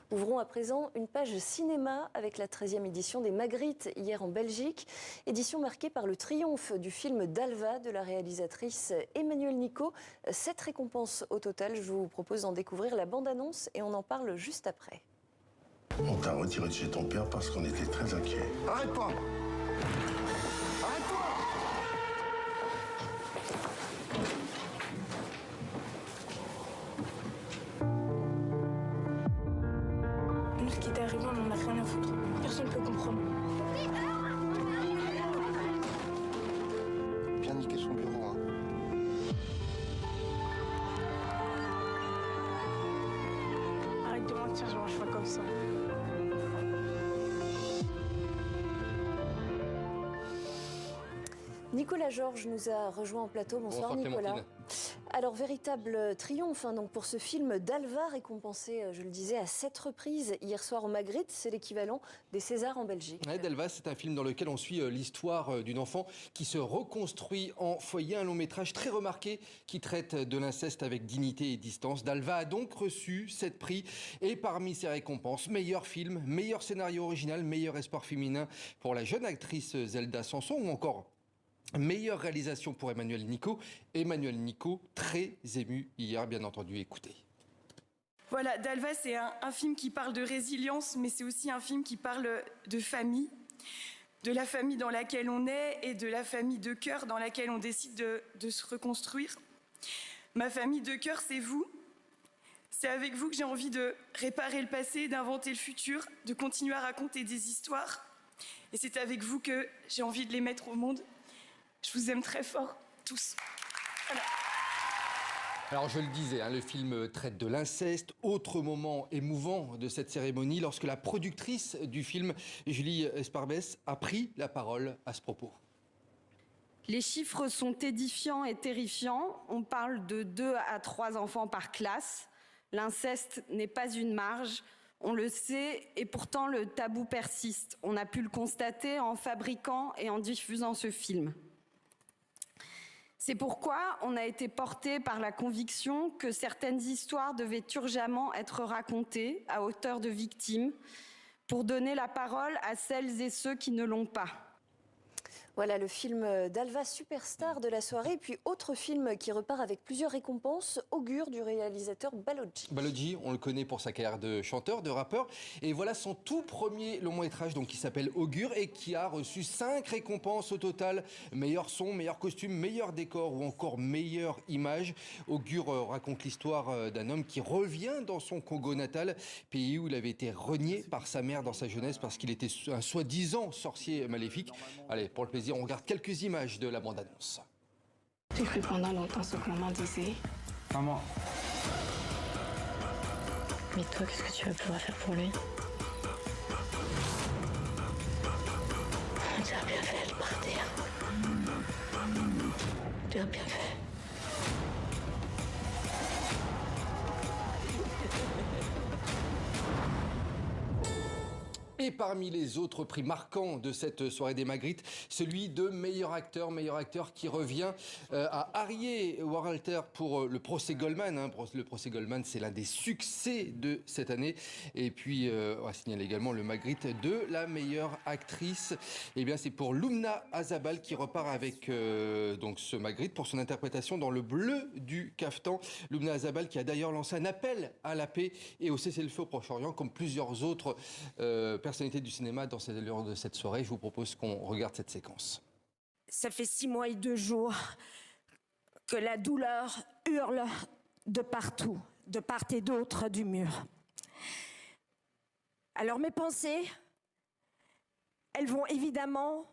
Ouvrons à présent une page cinéma avec la 13e édition des Magritte hier en Belgique. Édition marquée par le triomphe du film Dalva de la réalisatrice Emmanuelle Nicot. 7 récompenses au total. Je vous propose d'en découvrir la bande-annonce et on en parle juste après. On t'a retiré de chez ton père parce qu'on était très inquiets. Arrête-toi! Arrête-toi! Nous, ce qui est arrivé, on en a rien à foutre. Personne ne peut comprendre. Bien niquer son bureau, hein. Arrête de mentir, je mange pas comme ça. Nicolas Georges nous a rejoint en plateau. Bonsoir Nicolas. Alors, véritable triomphe donc pour ce film Dalva, récompensé, je le disais, à 7 reprises hier soir au Magritte. C'est l'équivalent des Césars en Belgique. Ouais, Dalva, c'est un film dans lequel on suit l'histoire d'une enfant qui se reconstruit en foyer. Un long métrage très remarqué qui traite de l'inceste avec dignité et distance. Dalva a donc reçu 7 prix et parmi ses récompenses, meilleur film, meilleur scénario original, meilleur espoir féminin pour la jeune actrice Zelda Samson ou encore meilleure réalisation pour Emmanuelle Nicot. Emmanuelle Nicot, très émue hier, bien entendu, écoutez. Voilà, Dalva, c'est un film qui parle de résilience, mais c'est aussi un film qui parle de famille, de la famille dans laquelle on est et de la famille de cœur dans laquelle on décide de se reconstruire. Ma famille de cœur, c'est vous. C'est avec vous que j'ai envie de réparer le passé, d'inventer le futur, de continuer à raconter des histoires. Et c'est avec vous que j'ai envie de les mettre au monde. Je vous aime très fort, tous. Voilà. Alors je le disais, le film traite de l'inceste. Autre moment émouvant de cette cérémonie, lorsque la productrice du film, Julie Esparbès, a pris la parole à ce propos. Les chiffres sont édifiants et terrifiants. On parle de 2 à 3 enfants par classe. L'inceste n'est pas une marge. On le sait et pourtant le tabou persiste. On a pu le constater en fabriquant et en diffusant ce film. C'est pourquoi on a été porté par la conviction que certaines histoires devaient urgemment être racontées à hauteur de victimes pour donner la parole à celles et ceux qui ne l'ont pas. Voilà le film Dalva, superstar de la soirée. Et puis autre film qui repart avec plusieurs récompenses, Augure du réalisateur Balogi. Balogi, on le connaît pour sa carrière de chanteur, de rappeur. Et voilà son tout premier long métrage donc, qui s'appelle Augure et qui a reçu 5 récompenses au total. Meilleur son, meilleur costume, meilleur décor ou encore meilleure image. Augure raconte l'histoire d'un homme qui revient dans son Congo natal, pays où il avait été renié par sa mère dans sa jeunesse parce qu'il était un soi-disant sorcier maléfique. Allez, pour le plaisir, on regarde quelques images de la bande-annonce. J'ai cru pendant longtemps ce que maman disait. Maman. Mais toi, qu'est-ce que tu vas pouvoir faire pour lui? Tu as bien fait de partir. Tu as bien fait. Et parmi les autres prix marquants de cette soirée des Magritte, celui de meilleur acteur qui revient à Harry Walter pour le procès Goldman. Le procès Goldman, c'est l'un des succès de cette année. Et puis, on va signaler également le Magritte de la meilleure actrice. Eh bien, c'est pour Lumna Azabal qui repart avec donc ce Magritte pour son interprétation dans Le Bleu du Caftan. Lumna Azabal qui a d'ailleurs lancé un appel à la paix et au cessez-le-feu au Proche-Orient, comme plusieurs autres personnalités du cinéma dans l'heure de cette soirée. Je vous propose qu'on regarde cette séquence. Ça fait 6 mois et 2 jours que la douleur hurle de partout, de part et d'autre du mur. Alors mes pensées, elles vont évidemment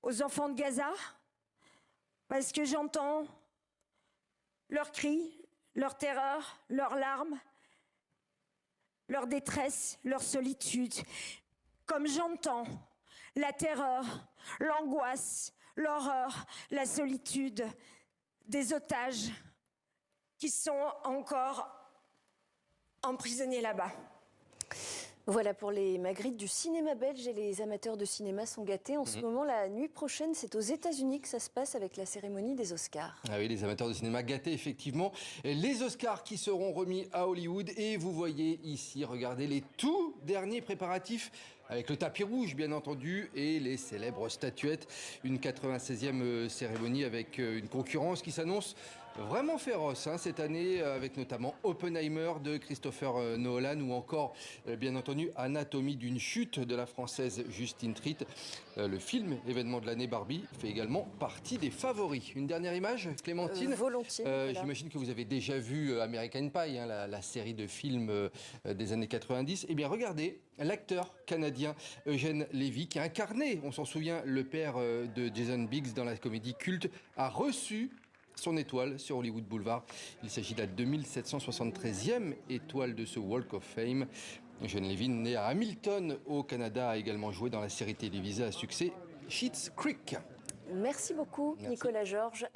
aux enfants de Gaza, parce que j'entends leurs cris, leur terreur, leurs larmes, leur détresse, leur solitude, comme j'entends la terreur, l'angoisse, l'horreur, la solitude des otages qui sont encore emprisonnés là-bas. Voilà pour les Magritte du cinéma belge, et les amateurs de cinéma sont gâtés. En ce moment, la nuit prochaine, c'est aux États-Unis que ça se passe avec la cérémonie des Oscars. Ah oui, les amateurs de cinéma gâtés, effectivement. Les Oscars qui seront remis à Hollywood. Et vous voyez ici, regardez les tout derniers préparatifs avec le tapis rouge, bien entendu, et les célèbres statuettes. Une 96e cérémonie avec une concurrence qui s'annonce vraiment féroce cette année, avec notamment Oppenheimer de Christopher Nolan, ou encore, bien entendu, Anatomie d'une chute de la française Justine Triet. Le film événement de l'année Barbie fait également partie des favoris. Une dernière image, Clémentine. Volontiers. Voilà. J'imagine que vous avez déjà vu American Pie, la série de films des années 90. Eh bien, regardez, l'acteur canadien Eugène Levy, qui a incarné, on s'en souvient, le père de Jason Biggs dans la comédie culte, a reçu son étoile sur Hollywood Boulevard. Il s'agit de la 2773e étoile de ce Walk of Fame. Eugène Levy, né à Hamilton au Canada, a également joué dans la série télévisée à succès Schitt's Creek. Merci beaucoup, Merci. Nicolas Georges.